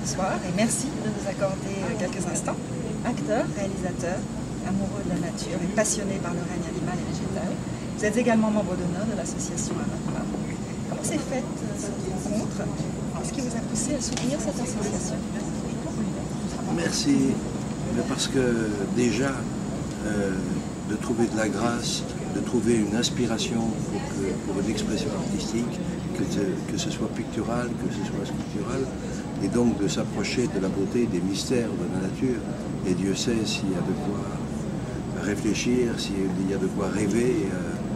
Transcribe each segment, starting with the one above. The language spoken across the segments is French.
ce soir et merci de nous accorder quelques instants. Acteur, réalisateur, amoureux de la nature et passionné par le règne animal et végétal. Vous êtes également membre d'honneur de l'association Aranima. Comment s'est faite cette rencontre? Qu'est-ce qui vous a poussé à soutenir cette association? Merci, parce que déjà, de trouver de la grâce, de trouver une inspiration pour une expression artistique, que ce soit pictural, que ce soit sculptural, et donc de s'approcher de la beauté, des mystères de la nature. Et Dieu sait s'il y a de quoi réfléchir, s'il y a de quoi rêver,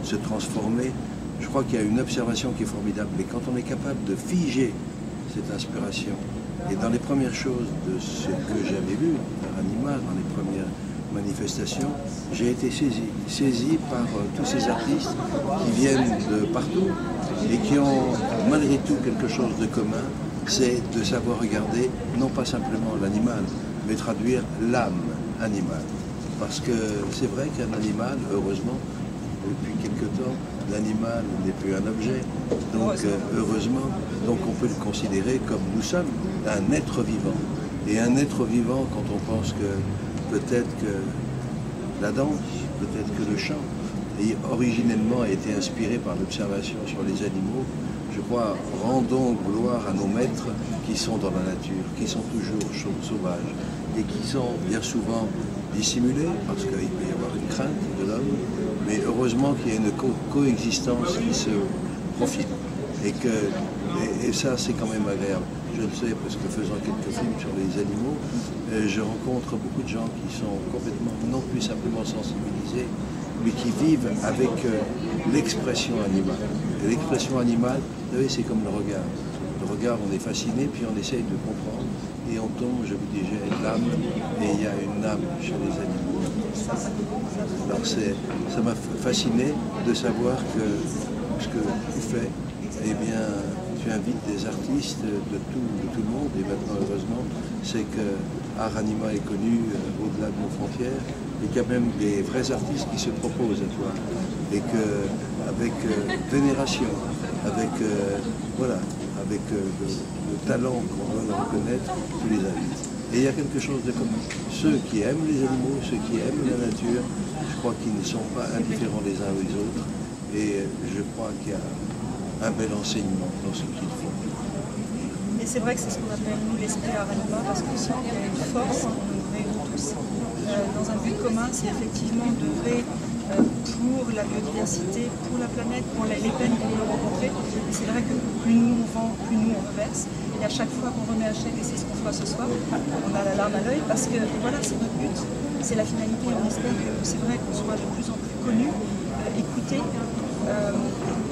se transformer. Je crois qu'il y a une observation qui est formidable. Mais quand on est capable de figer cette inspiration, et dans les premières choses de ce que j'avais vu dans Aranima, dans les premières manifestations, j'ai été saisi par tous ces artistes qui viennent de partout et qui ont malgré tout quelque chose de commun, c'est de savoir regarder non pas simplement l'animal, mais traduire l'âme animale. Parce que c'est vrai qu'un animal, heureusement, depuis quelque temps, l'animal n'est plus un objet. Donc heureusement, donc on peut le considérer comme nous sommes, un être vivant. Et un être vivant, quand on pense que peut-être que la danse, peut-être que le chant, originellement a été inspiré par l'observation sur les animaux, je crois, rendons gloire à nos maîtres qui sont dans la nature, qui sont toujours sauvages et qui sont bien souvent dissimulés, parce qu'il peut y avoir une crainte de l'homme, mais heureusement qu'il y a une coexistence qui se profile. Et ça, c'est quand même agréable. Je le sais parce que faisant quelques films sur les animaux, je rencontre beaucoup de gens qui sont complètement, non plus simplement sensibilisés, mais qui vivent avec l'expression animale. Et l'expression animale, vous savez, c'est comme le regard. Le regard, on est fasciné, puis on essaye de comprendre, et on tombe, je vous dis, j'ai l'âme, et il y a une âme chez les animaux. Alors ça m'a fasciné de savoir que ce que tu fais, eh bien, tu invites des artistes de tout le monde, et maintenant, heureusement, c'est que Aranima est connu au-delà de nos frontières, et qu'il y a même des vrais artistes qui se proposent à toi, et qu'avec vénération, avec le talent qu'on doit reconnaître, tu les invites. Et il y a quelque chose de commun. Ceux qui aiment les animaux, ceux qui aiment la nature, je crois qu'ils ne sont pas indifférents les uns aux autres, et je crois qu'il y a un bel enseignement dans ce qu'ils font. Et c'est vrai que c'est ce qu'on appelle nous l'esprit Aranima, parce qu'on sent qu'il y a une force en nous réunit tous. Dans un but commun, c'est effectivement d'œuvrer pour la biodiversité, pour la planète, pour les peines qu'on peut rencontrer. Et c'est vrai que plus nous on vend, plus nous on reverse. Et à chaque fois qu'on remet à chèque, et c'est ce qu'on fera ce soir, on a la larme à l'œil, parce que voilà, c'est notre but, c'est la finalité. On espère que c'est vrai qu'on soit de plus en plus connus, écoutés,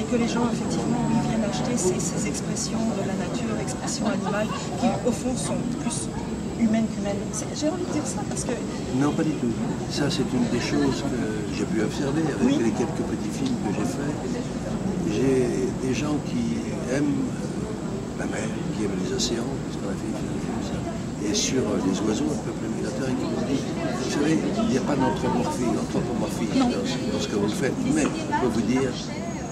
et que les gens effectivement viennent acheter ces expressions de la nature, expressions animales, qui au fond sont plus humaines qu'humaines. J'ai envie de dire ça parce que... Non, pas du tout. Ça, c'est une des choses que j'ai pu observer avec les quelques petits films que j'ai faits. J'ai des gens qui aiment la mer, qui aiment les océans, parce qu'on a fait des films comme ça, et sur les oiseaux, un peuple migrateur, et qui m'ont dit, vous savez, il n'y a pas d'anthropomorphie dans ce que vous faites, mais je peux vous dire,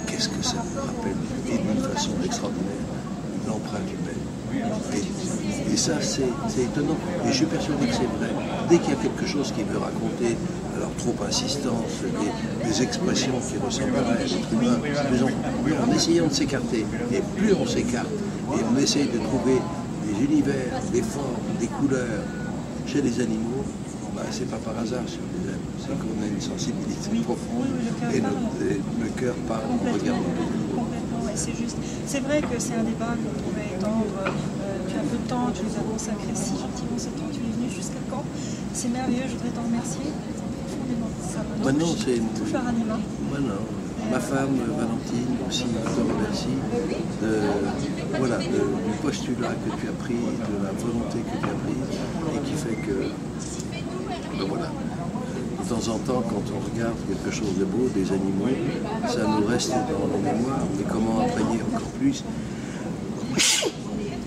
qu'est-ce que ça me rappelle, et d'une façon extraordinaire, l'empreinte humaine. Et ça, c'est étonnant. Et je suis persuadé que c'est vrai. Dès qu'il y a quelque chose qui veut raconter, alors trop insistance, des expressions qui ressemblent à l'être humain, en essayant de s'écarter, et plus on s'écarte, et on essaye de trouver des univers, des formes, des couleurs chez les animaux, c'est pas par hasard si on les aime, c'est qu'on a une sensibilité profonde et le cœur parle en regardant. Complètement, ouais, c'est juste. C'est vrai que c'est un débat qu'on pourrait étendre. Tu as peu de temps, tu nous as consacré si gentiment ce temps, tu es venu jusqu'à quand? C'est merveilleux, je voudrais t'en remercier profondément. Ça m'a touché, tout Aranima. Ma femme, Valentine, aussi, je te remercie du postulat que tu as pris, de la volonté que tu as prise, et qui fait que, de temps en temps, quand on regarde quelque chose de beau, des animaux, ça nous reste dans la mémoire, mais comment imprégner encore plus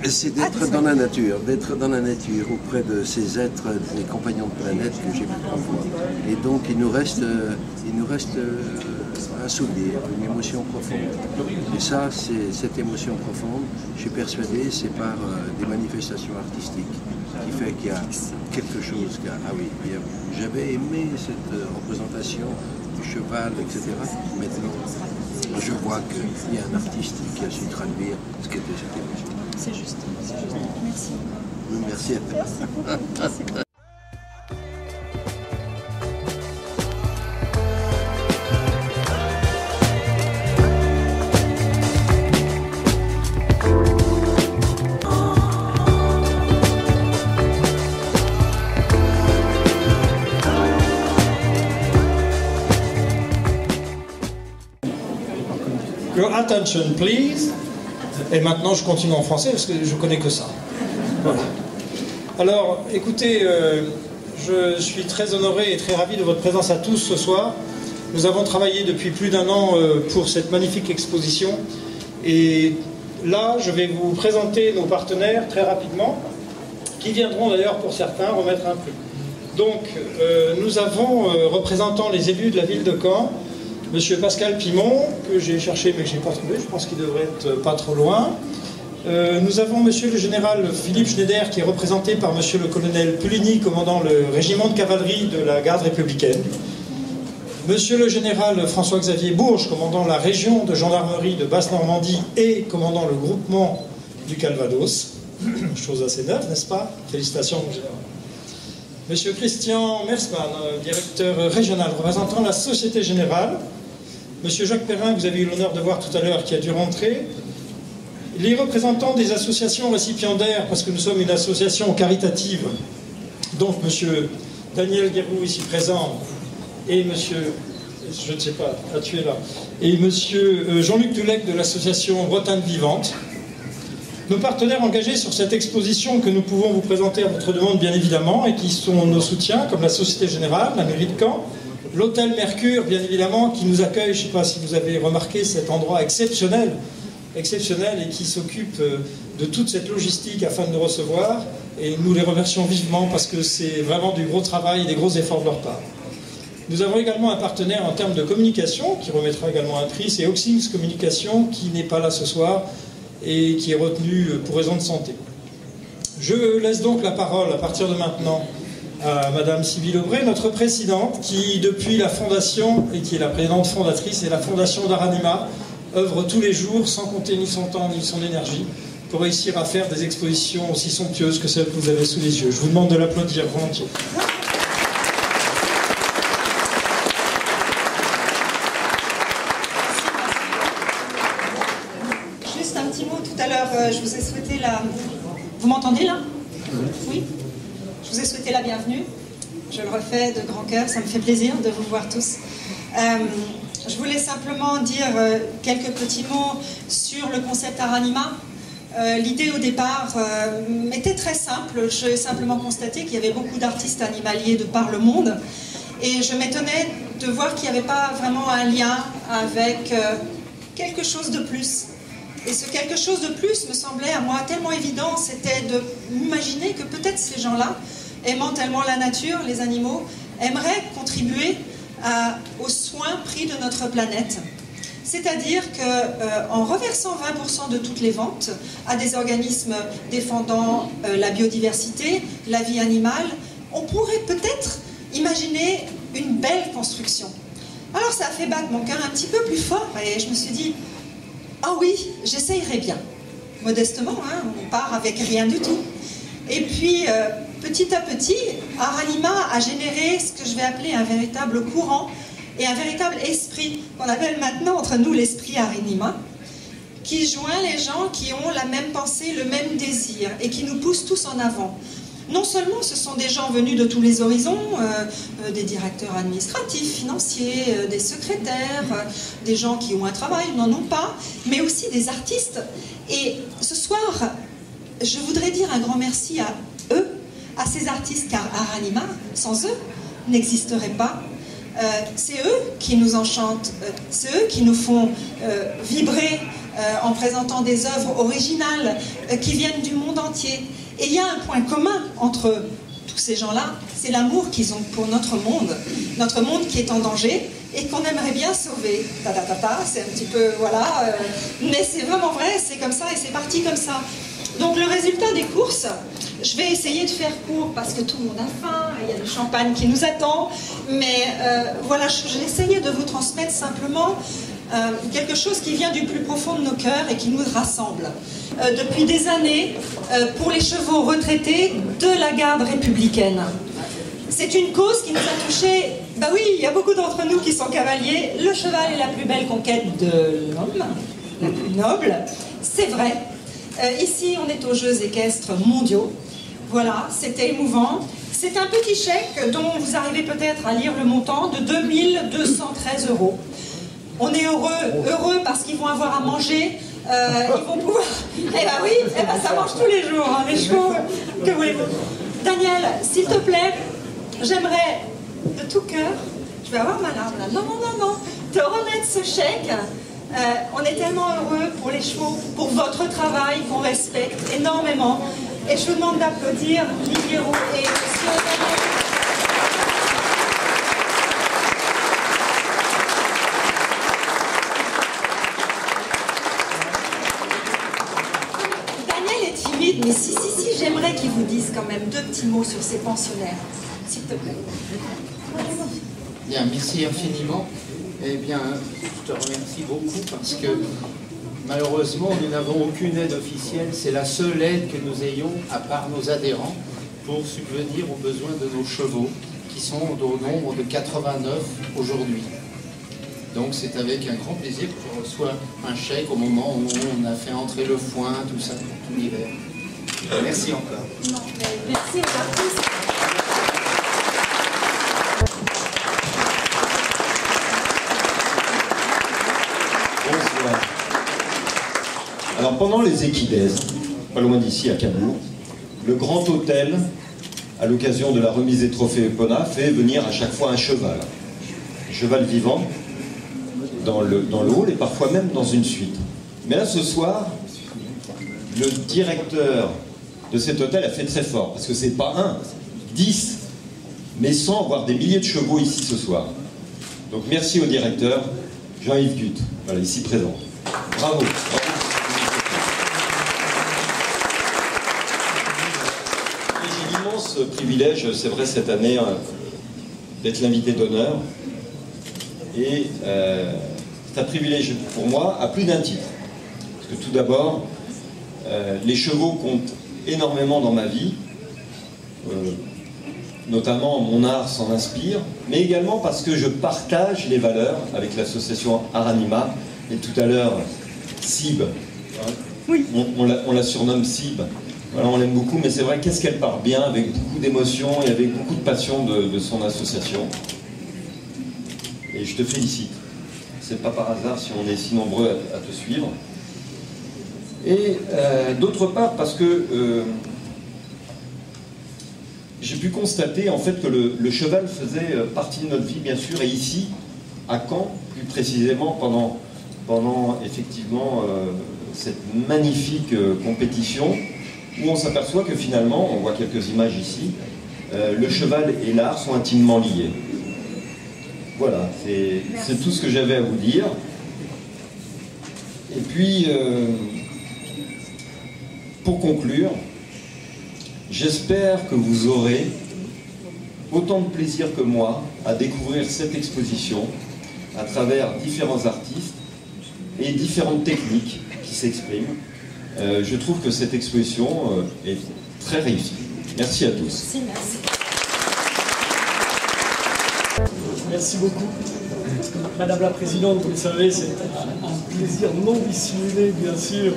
C'est d'être dans la nature, auprès de ces êtres, des compagnons de planète que j'ai pu voir. Et donc il nous reste un souvenir, une émotion profonde. Et ça, c'est cette émotion profonde, je suis persuadé, c'est par des manifestations artistiques qui fait qu'il y a quelque chose. Ah oui, j'avais aimé cette représentation du cheval, etc. Maintenant, je vois qu'il y a un artiste qui a su traduire ce qu'était cette émotion. C'est juste. Merci. Merci à toi. Your attention, please. Et maintenant, je continue en français parce que je connais que ça. Voilà. Alors, écoutez, je suis très honoré et très ravi de votre présence à tous ce soir. Nous avons travaillé depuis plus d'1 an pour cette magnifique exposition. Et là, je vais vous présenter nos partenaires très rapidement, qui viendront d'ailleurs pour certains remettre un prix. Donc, nous avons, représentant les élus de la ville de Caen, Monsieur Pascal Pimon, que j'ai cherché mais que je n'ai pas trouvé, je pense qu'il devrait être pas trop loin. Nous avons Monsieur le général Philippe Schneider, qui est représenté par Monsieur le colonel Puligny, commandant le régiment de cavalerie de la garde républicaine. Monsieur le général François-Xavier Bourges, commandant la région de gendarmerie de Basse-Normandie et commandant le groupement du Calvados. Chose assez neuve, n'est-ce pas? Félicitations, mon général. Monsieur Christian Mersman, directeur régional représentant la Société Générale. Monsieur Jacques Perrin, que vous avez eu l'honneur de voir tout à l'heure, qui a dû rentrer. Les représentants des associations récipiendaires, parce que nous sommes une association caritative, donc monsieur Daniel Guérou, ici présent, et monsieur, je ne sais pas, tu es là, et monsieur Jean-Luc Doulec de l'association Bretagne Vivante. Nos partenaires engagés sur cette exposition que nous pouvons vous présenter à votre demande, bien évidemment, et qui sont nos soutiens, comme la Société Générale, la mairie de Caen, l'hôtel Mercure, bien évidemment, qui nous accueille, je ne sais pas si vous avez remarqué cet endroit exceptionnel et qui s'occupe de toute cette logistique afin de nous recevoir, et nous les remercions vivement parce que c'est vraiment du gros travail et des gros efforts de leur part. Nous avons également un partenaire en termes de communication qui remettra également un prix, c'est Oxings Communication, qui n'est pas là ce soir et qui est retenu pour raison de santé. Je laisse donc la parole à partir de maintenant à Madame Sybille Aubray, notre présidente, qui depuis la fondation, et qui est la présidente fondatrice, et la fondation d'Aranima, œuvre tous les jours, sans compter ni son temps ni son énergie, pour réussir à faire des expositions aussi somptueuses que celles que vous avez sous les yeux. Je vous demande de l'applaudir volontiers. Juste un petit mot, tout à l'heure, je vous ai souhaité la... Vous m'entendez là? Oui. Je vous ai souhaité la bienvenue. Je le refais de grand cœur, ça me fait plaisir de vous voir tous. Je voulais simplement dire quelques petits mots sur le concept Aranima. L'idée au départ était très simple. J'ai simplement constaté qu'il y avait beaucoup d'artistes animaliers de par le monde. Et je m'étonnais de voir qu'il n'y avait pas vraiment un lien avec quelque chose de plus. Et ce quelque chose de plus me semblait à moi tellement évident, c'était de m'imaginer que peut-être ces gens-là, aimant tellement la nature, les animaux, aimeraient contribuer aux soins pris de notre planète. C'est-à-dire qu'en reversant 20% de toutes les ventes à des organismes défendant la biodiversité, la vie animale, on pourrait peut-être imaginer une belle construction. Alors ça a fait battre mon cœur un petit peu plus fort et je me suis dit, ah oui, j'essayerai bien. Modestement, hein, on part avec rien du tout. Et puis, petit à petit, Aranima a généré ce que je vais appeler un véritable courant et un véritable esprit, qu'on appelle maintenant entre nous l'esprit Aranima, qui joint les gens qui ont la même pensée, le même désir, et qui nous pousse tous en avant. Non seulement ce sont des gens venus de tous les horizons, des directeurs administratifs, financiers, des secrétaires, des gens qui ont un travail, n'en ont pas, mais aussi des artistes. Et ce soir, je voudrais dire un grand merci à eux, à ces artistes, car Aranima, sans eux, n'existerait pas. C'est eux qui nous enchantent, c'est eux qui nous font vibrer en présentant des œuvres originales qui viennent du monde entier. Et il y a un point commun entre tous ces gens-là, c'est l'amour qu'ils ont pour notre monde qui est en danger et qu'on aimerait bien sauver. C'est un petit peu, voilà, mais c'est vraiment vrai, c'est comme ça et c'est parti comme ça. Donc le résultat des courses, je vais essayer de faire court parce que tout le monde a faim, il y a du champagne qui nous attend, mais voilà, j'ai essayé de vous transmettre simplement quelque chose qui vient du plus profond de nos cœurs et qui nous rassemble. Depuis des années, pour les chevaux retraités de la garde républicaine. C'est une cause qui nous a touchés. Bah oui, il y a beaucoup d'entre nous qui sont cavaliers. Le cheval est la plus belle conquête de l'homme, la plus noble. C'est vrai. Ici, on est aux Jeux équestres mondiaux. Voilà, c'était émouvant. C'est un petit chèque dont vous arrivez peut-être à lire le montant de 2 213 €. On est heureux parce qu'ils vont avoir à manger. Ils vont pouvoir... Eh ben oui, ça mange tous les jours, hein, les chevaux. Que voulez-vous? Daniel, s'il te plaît, j'aimerais de tout cœur, je vais avoir ma larme là, non, te remettre ce chèque. On est tellement heureux pour les chevaux, pour votre travail qu'on respecte énormément. Et je vous demande d'applaudir Lily Roux et monsieur Daniel. Mais si, j'aimerais qu'ils vous disent quand même 2 petits mots sur ces pensionnaires, s'il te plaît. Bien, merci infiniment. Eh bien, je te remercie beaucoup parce que malheureusement, nous n'avons aucune aide officielle. C'est la seule aide que nous ayons, à part nos adhérents, pour subvenir aux besoins de nos chevaux, qui sont au nombre de 89 aujourd'hui. Donc c'est avec un grand plaisir que je reçois un chèque au moment où on a fait entrer le foin, tout ça, tout l'hiver. Merci encore. Non, merci aux artistes. Bonsoir. Alors pendant les équidèses, pas loin d'ici à Cabourg, le Grand Hôtel, à l'occasion de la remise des trophées Epona, fait venir à chaque fois un cheval vivant, dans le hall et parfois même dans une suite. Mais là, ce soir, le directeur de cet hôtel a fait très fort, parce que c'est pas 1, 10, mais 100, voire des milliers de chevaux ici ce soir. Donc merci au directeur, Jean-Yves Gut, voilà, ici présent. Bravo. J'ai l'immense privilège, c'est vrai cette année, d'être l'invité d'honneur. Et c'est un privilège pour moi à plus d'un titre. Parce que tout d'abord, les chevaux comptent énormément dans ma vie, notamment mon art s'en inspire, mais également parce que je partage les valeurs avec l'association Aranima, et tout à l'heure, Sib, oui. on la surnomme Sib, voilà, on l'aime beaucoup, mais c'est vrai, qu'est-ce qu'elle part bien, avec beaucoup d'émotion et avec beaucoup de passion de son association. Et je te félicite. C'est pas par hasard si on est si nombreux à te suivre. Et d'autre part, parce que j'ai pu constater en fait que le cheval faisait partie de notre vie, bien sûr, et ici, à Caen, plus précisément, pendant effectivement cette magnifique compétition, où on s'aperçoit que finalement, on voit quelques images ici, le cheval et l'art sont intimement liés. Voilà, c'est tout ce que j'avais à vous dire. Et puis, pour conclure, j'espère que vous aurez autant de plaisir que moi à découvrir cette exposition à travers différents artistes et différentes techniques qui s'expriment. Je trouve que cette exposition est très réussie. Merci à tous. Merci. Merci beaucoup. Madame la Présidente, vous le savez, c'est un plaisir non dissimulé, bien sûr,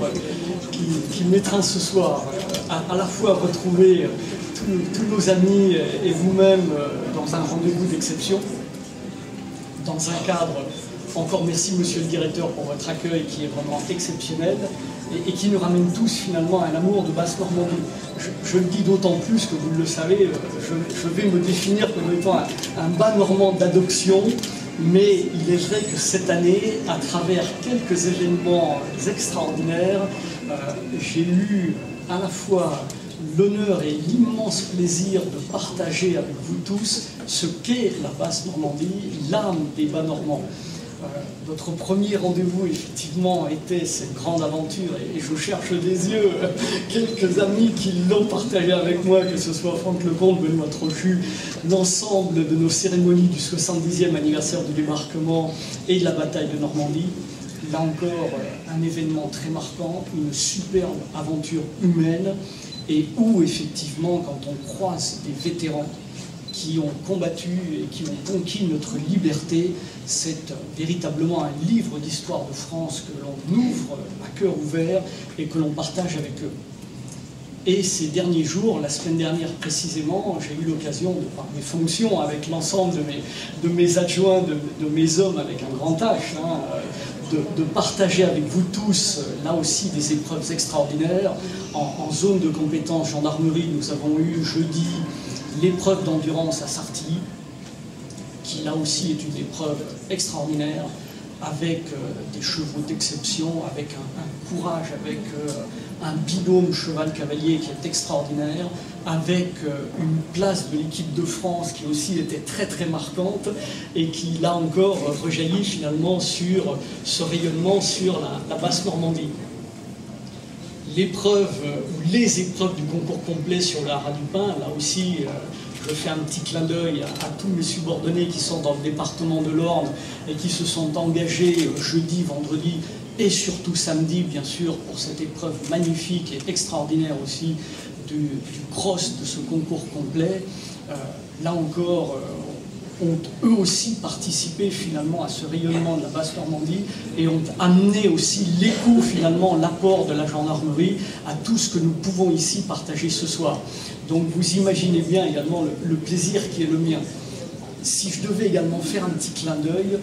qui m'étreint ce soir, à la fois retrouver tous nos amis et vous-même dans un rendez-vous d'exception, dans un cadre. Encore merci, monsieur le directeur, pour votre accueil qui est vraiment exceptionnel et qui nous ramène tous finalement à un amour de Basse-Normandie. Je le dis d'autant plus que vous le savez, je vais me définir comme étant un bas normand d'adoption mais il est vrai que cette année, à travers quelques événements extraordinaires, j'ai eu à la fois l'honneur et l'immense plaisir de partager avec vous tous ce qu'est la Basse-Normandie, l'âme des Bas-Normands. Notre premier rendez-vous, effectivement, était cette grande aventure, et je cherche des yeux quelques amis qui l'ont partagé avec moi, que ce soit Franck Lecomte, Benoît Trochu, l'ensemble de nos cérémonies du 70e anniversaire du débarquement et de la bataille de Normandie. Là encore, un événement très marquant, une superbe aventure humaine, et où, effectivement, quand on croise des vétérans qui ont combattu et qui ont conquis notre liberté, c'est véritablement un livre d'histoire de France que l'on ouvre à cœur ouvert et que l'on partage avec eux. Et ces derniers jours, la semaine dernière précisément, j'ai eu l'occasion, de par mes fonctions avec l'ensemble de mes adjoints, de mes hommes avec un grand H, de partager avec vous tous, là aussi, des épreuves extraordinaires. En zone de compétence gendarmerie, nous avons eu jeudi l'épreuve d'endurance à Sartilly, qui là aussi est une épreuve extraordinaire, avec des chevaux d'exception, avec un courage, avec un binôme cheval-cavalier qui est extraordinaire, avec une place de l'équipe de France qui aussi était très très marquante et qui là encore rejaillit finalement sur ce rayonnement sur la Basse-Normandie. L'épreuve, ou les épreuves du concours complet sur le Haras du Pin, là aussi, je fais un petit clin d'œil à tous mes subordonnés qui sont dans le département de l'Orne et qui se sont engagés jeudi, vendredi et surtout samedi, bien sûr, pour cette épreuve magnifique et extraordinaire aussi du cross de ce concours complet. Là encore, ont eux aussi participé finalement à ce rayonnement de la Basse-Normandie et ont amené aussi l'écho finalement, l'apport de la gendarmerie à tout ce que nous pouvons ici partager ce soir. Donc vous imaginez bien également le plaisir qui est le mien. Si je devais également faire un petit clin d'œil,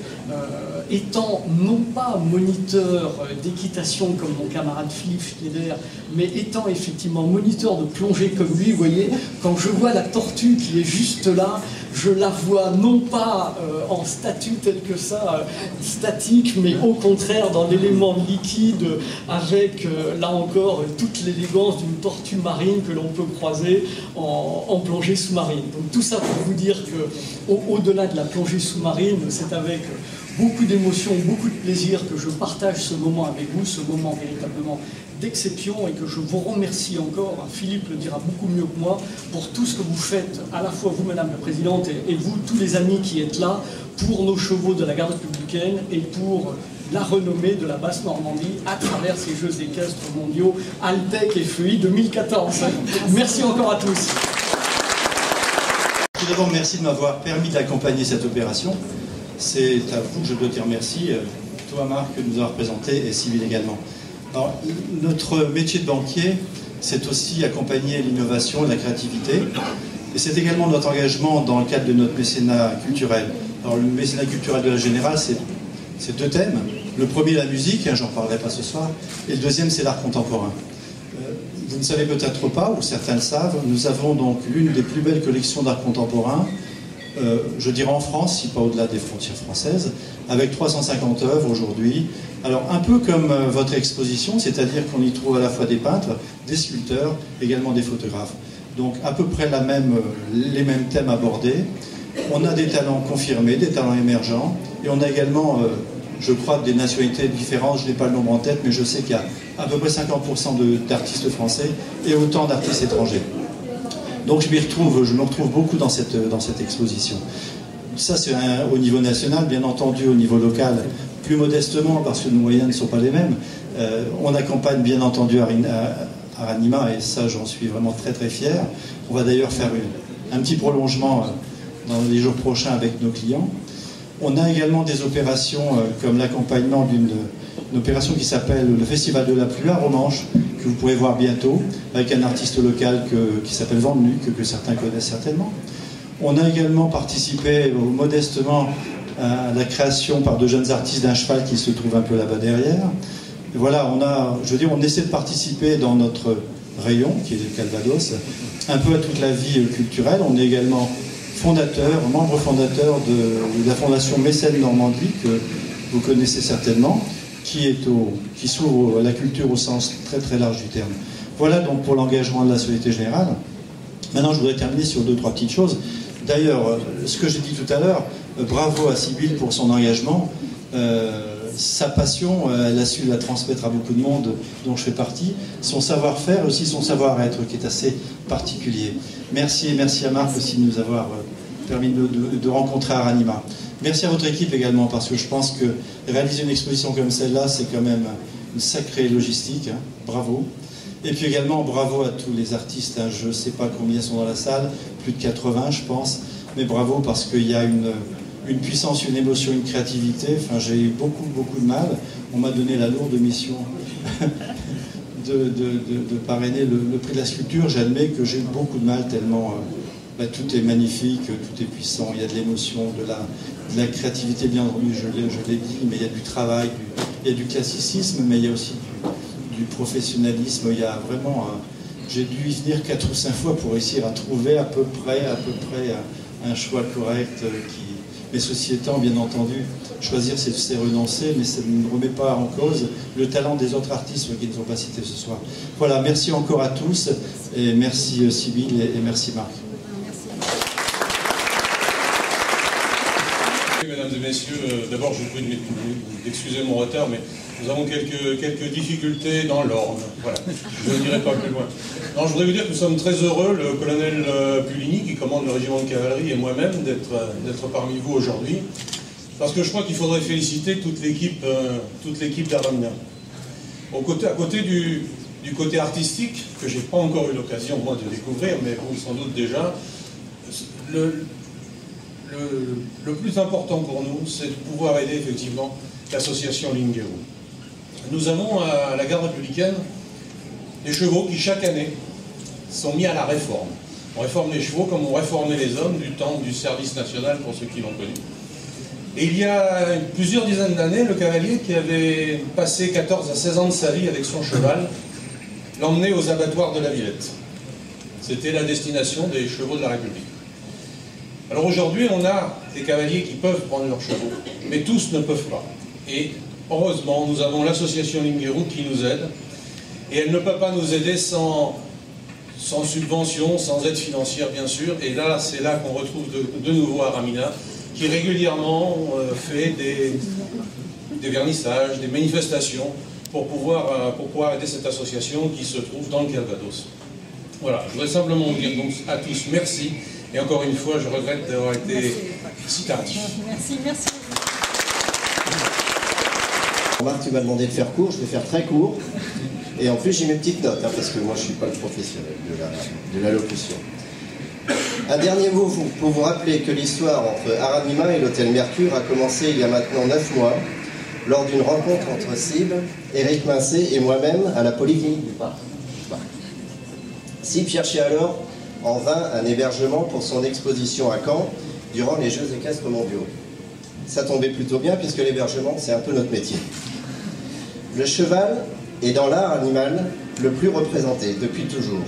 étant non pas moniteur d'équitation comme mon camarade Philippe Schneider, mais étant effectivement moniteur de plongée comme lui, vous voyez, quand je vois la tortue qui est juste là, je la vois non pas en statut tel que ça, statique, mais au contraire dans l'élément liquide, avec là encore toute l'élégance d'une tortue marine que l'on peut croiser en plongée sous-marine. Donc tout ça pour vous dire que au-delà de la plongée sous-marine, c'est avec beaucoup d'émotion, beaucoup de plaisir que je partage ce moment avec vous, ce moment véritablement d'exception, et que je vous remercie encore, Philippe le dira beaucoup mieux que moi, pour tout ce que vous faites, à la fois vous, Madame la Présidente, et vous, tous les amis qui êtes là, pour nos chevaux de la garde républicaine et pour la renommée de la Basse-Normandie à travers ces Jeux équestres mondiaux Altec et FEI 2014. Merci encore à tous. Tout d'abord, merci de m'avoir permis d'accompagner cette opération. C'est à vous que je dois dire merci, toi Marc, que nous avons représenté, et Sybille également. Alors, notre métier de banquier, c'est aussi accompagner l'innovation et la créativité. Et c'est également notre engagement dans le cadre de notre mécénat culturel. Alors, le mécénat culturel de la Générale, c'est deux thèmes. Le premier, la musique, j'en parlerai pas ce soir, et le deuxième, c'est l'art contemporain. Vous ne savez peut-être pas, ou certains le savent, nous avons donc l'une des plus belles collections d'art contemporain, je dirais en France, si pas au-delà des frontières françaises, avec 350 œuvres aujourd'hui. Alors un peu comme votre exposition, c'est-à-dire qu'on y trouve à la fois des peintres, des sculpteurs, également des photographes. Donc à peu près les mêmes thèmes abordés. On a des talents confirmés, des talents émergents, et on a également, je crois, des nationalités différentes. Je n'ai pas le nombre en tête, mais je sais qu'il y a à peu près 50% d'artistes français et autant d'artistes étrangers. Donc je me retrouve beaucoup dans cette exposition. Ça c'est au niveau national, bien entendu au niveau local, plus modestement parce que nos moyens ne sont pas les mêmes. On accompagne bien entendu Aranima et ça j'en suis vraiment très très fier. On va d'ailleurs faire un petit prolongement dans les jours prochains avec nos clients. On a également des opérations comme l'accompagnement d'une opération qui s'appelle le Festival de la Pluie à Romanche, que vous pourrez voir bientôt, avec un artiste local qui s'appelle Vandenuc, que certains connaissent certainement. On a également participé modestement à la création par de jeunes artistes d'un cheval qui se trouve un peu là-bas derrière. Et voilà, on essaie de participer dans notre rayon, qui est le Calvados, un peu à toute la vie culturelle. On est également membre fondateur de la Fondation Mécène Normandie, que vous connaissez certainement, qui s'ouvre à la culture au sens très très large du terme. Voilà donc pour l'engagement de la Société Générale. Maintenant, je voudrais terminer sur 2-3 petites choses. D'ailleurs, ce que j'ai dit tout à l'heure, bravo à Sybille pour son engagement. Sa passion, elle a su la transmettre à beaucoup de monde dont je fais partie. Son savoir-faire, aussi son savoir-être, qui est assez particulier. Merci, et merci à Marc aussi de nous avoir permis de rencontrer Aranima. Merci à votre équipe également, parce que je pense que réaliser une exposition comme celle-là, c'est quand même une sacrée logistique. Hein. Bravo. Et puis également, bravo à tous les artistes. Hein. Je ne sais pas combien sont dans la salle, plus de 80, je pense. Mais bravo, parce qu'il y a une puissance, une émotion, une créativité. Enfin, j'ai eu beaucoup de mal. On m'a donné la lourde mission de parrainer le prix de la sculpture. J'admets que j'ai eu beaucoup de mal, tellement tout est magnifique, tout est puissant. Il y a de l'émotion, de la créativité, bien entendu, je l'ai dit, mais il y a du travail, il y a du classicisme, mais il y a aussi du professionnalisme. Il y a vraiment... j'ai dû y venir 4 ou 5 fois pour réussir à trouver à peu près un choix correct mais ceci étant, bien entendu, choisir c'est renoncer, mais ça ne remet pas en cause le talent des autres artistes qui ne sont pas cités ce soir. Voilà, merci encore à tous, et merci Sybille, et merci Marc. Mesdames et messieurs, d'abord je vous prie d'excuser mon retard, mais nous avons quelques difficultés dans l'ordre. Voilà, je ne dirai pas plus loin. Non, je voudrais vous dire que nous sommes très heureux, le colonel Puligny, qui commande le régiment de cavalerie, et moi-même, d'être parmi vous aujourd'hui, parce que je crois qu'il faudrait féliciter toute l'équipe d'Aranima. À côté du côté artistique, que je n'ai pas encore eu l'occasion, moi, de découvrir, mais vous, sans doute déjà, le plus important pour nous, c'est de pouvoir aider effectivement l'association Lingero. Nous avons à la garde républicaine des chevaux qui chaque année sont mis à la réforme. On réforme les chevaux comme on réformait les hommes du temps du service national, pour ceux qui l'ont connu. Et il y a plusieurs dizaines d'années, le cavalier qui avait passé 14 à 16 ans de sa vie avec son cheval, l'emmenait aux abattoirs de la Villette. C'était la destination des chevaux de la République. Alors aujourd'hui, on a des cavaliers qui peuvent prendre leurs chevaux, mais tous ne peuvent pas. Et heureusement, nous avons l'association Lingero qui nous aide, et elle ne peut pas nous aider sans subvention, sans aide financière bien sûr, et là, c'est là qu'on retrouve de nouveau Aranima, qui régulièrement fait des vernissages, des manifestations, pour pouvoir aider cette association qui se trouve dans le Calvados. Voilà, je voudrais simplement vous dire donc à tous merci, et encore une fois, je regrette d'avoir été si tardif. Merci. Marc, tu m'as demandé de faire court, je vais faire très court. Et en plus, j'ai mes petites notes, hein, parce que moi, je ne suis pas le professionnel de la locution. Un dernier mot pour vous rappeler que l'histoire entre Aranima et l'hôtel Mercure a commencé il y a maintenant 9 mois, lors d'une rencontre entre Sib, Éric Mincé et moi-même à la Polyclinique du Parc. Sib cherchait alors en vain un hébergement pour son exposition à Caen durant les Jeux équestres mondiaux. Ça tombait plutôt bien puisque l'hébergement, c'est un peu notre métier. Le cheval est dans l'art animal le plus représenté depuis toujours.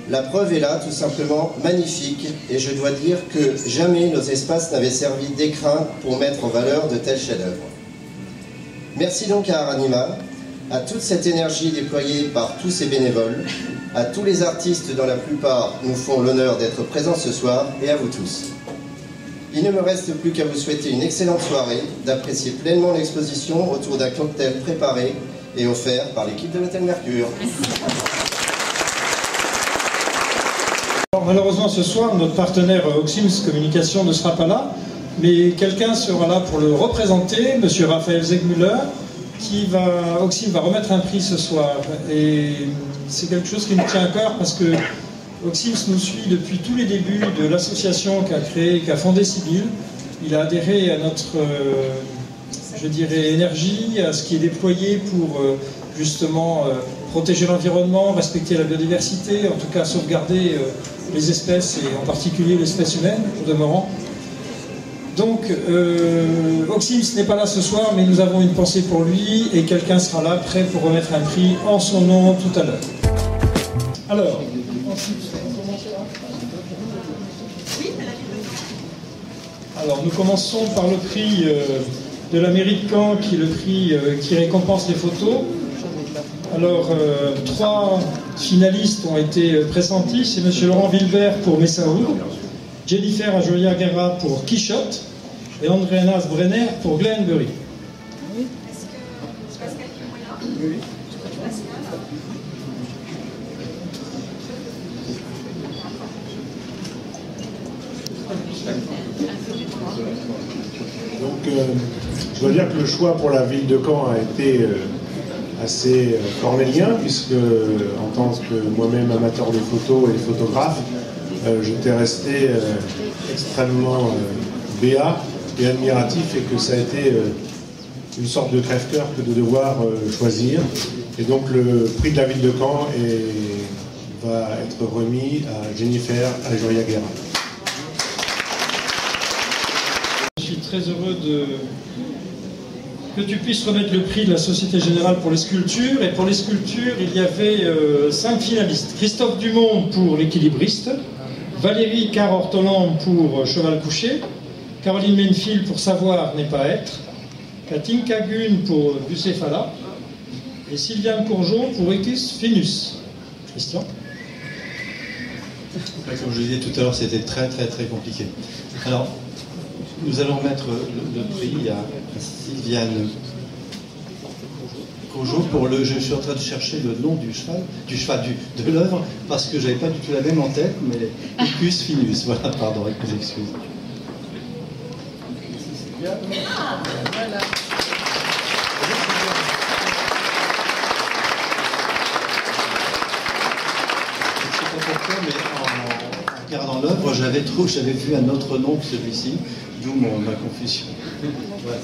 La preuve est là, tout simplement magnifique, et je dois dire que jamais nos espaces n'avaient servi d'écrin pour mettre en valeur de tels chefs-d'œuvre. Merci donc à Aranima, à toute cette énergie déployée par tous ces bénévoles, à tous les artistes dont la plupart nous font l'honneur d'être présents ce soir, et à vous tous. Il ne me reste plus qu'à vous souhaiter une excellente soirée, d'apprécier pleinement l'exposition autour d'un cocktail préparé et offert par l'équipe de l'hôtel Mercure. Malheureusement, ce soir, notre partenaire Oxims Communication ne sera pas là, mais quelqu'un sera là pour le représenter, M. Raphaël Zegmüller, Oxims va remettre un prix ce soir. Et c'est quelque chose qui nous tient à cœur parce que Oxims nous suit depuis tous les débuts de l'association qu'a fondée Sybille. Il a adhéré à notre, je dirais, énergie, à ce qui est déployé pour justement protéger l'environnement, respecter la biodiversité, en tout cas sauvegarder les espèces, et en particulier l'espèce humaine, au demeurant. Donc, Oxims n'est pas là ce soir, mais nous avons une pensée pour lui, et quelqu'un sera là, prêt pour remettre un prix en son nom tout à l'heure. Alors, ensuite, on commence là. Oui, Alors, nous commençons par le prix de la mairie de Caen, qui est le prix qui récompense les photos. Alors, 3 finalistes ont été pressentis. C'est M. Laurent Wilbert pour Messaoud, Jennifer Ajoya-Guerra pour Quichotte et Andreas Brenner pour Glenbury. Donc, je dois dire que le choix pour la ville de Caen a été assez cornélien, puisque en tant que moi-même amateur de photos et photographe, j'étais resté extrêmement béat et admiratif, et que ça a été une sorte de crève-cœur que de devoir choisir. Et donc le prix de la ville de Caen va être remis à Jennifer Ajoya-Guerra. Je suis très heureux que tu puisses remettre le prix de la Société Générale pour les sculptures. Et pour les sculptures, il y avait 5 finalistes. Christophe Dumont pour l'équilibriste, Valérie Carre-Ortolan pour Cheval couché, Caroline Menfil pour Savoir n'est pas être, Katinka Gun pour Bucéphala et Sylviane Courgeot pour Equus Finus. Christian? Comme je le disais tout à l'heure, c'était très compliqué. Alors, nous allons mettre le prix à Sylviane Courgeot pour le. Je suis en train de chercher le nom de l'œuvre, parce que j'avais pas du tout la même en tête, mais Equus Finus. Voilà, pardon, avec mes excuses. Voilà. Mais en regardant l'œuvre, j'avais vu un autre nom que celui-ci, d'où ma confusion. Voilà.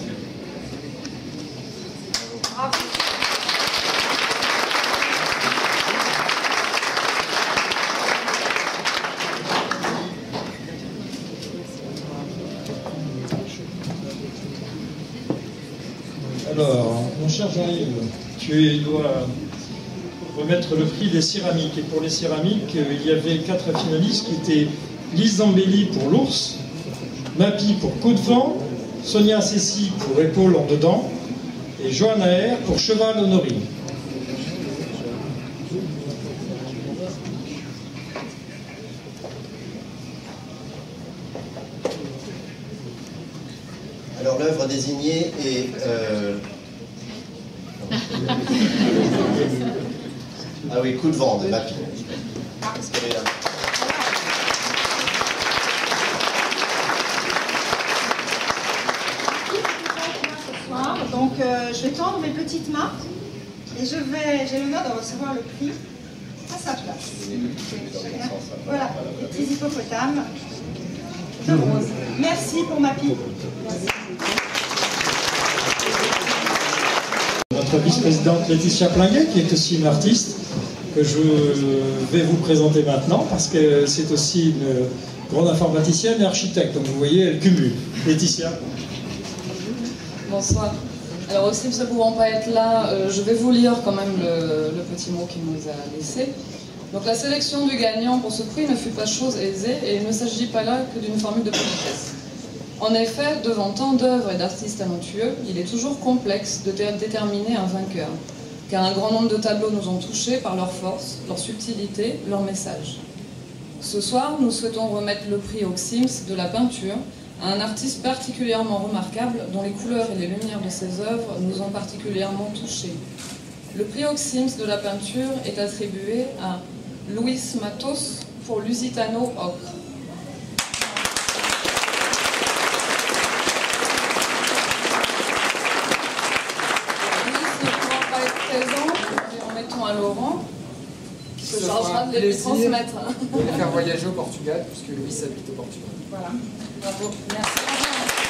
Alors, mon cher Jean-Yves, tu dois remettre le prix des céramiques. Et pour les céramiques, il y avait 4 finalistes qui étaient Lise Zambelli pour l'ours, Mappy pour coup de vent, Sonia Cécy pour épaule en dedans et Johanna R pour cheval honorine. Alors l'œuvre désignée est... Ah oui, coup de vent de Mappy. Donc je vais tendre mes petites mains et j'ai l'honneur de recevoir le prix à sa place. Voilà, les petits hippopotames de rose. Merci pour Mappy. Notre vice-présidente Laetitia Plinguet, qui est aussi une artiste, que je vais vous présenter maintenant, parce que c'est aussi une grande informaticienne et architecte. Donc vous voyez, elle cumule. Laetitia. Bonsoir. Alors aussi, ne pouvant pas être là, je vais vous lire quand même le petit mot qu'il nous a laissé. Donc la sélection du gagnant pour ce prix ne fut pas chose aisée, et il ne s'agit pas là que d'une formule de politesse. En effet, devant tant d'œuvres et d'artistes talentueux, il est toujours complexe de déterminer un vainqueur, car un grand nombre de tableaux nous ont touchés par leur force, leur subtilité, leur message. Ce soir, nous souhaitons remettre le prix Oxims de la peinture à un artiste particulièrement remarquable dont les couleurs et les lumières de ses œuvres nous ont particulièrement touchés. Le prix Oxims de la peinture est attribué à Luis Matos pour Lusitano Ocre. À Laurent, qui se chargera de les transmettre. De les faire voyager au Portugal, puisque Louis habite au Portugal. Voilà. Bravo. Merci.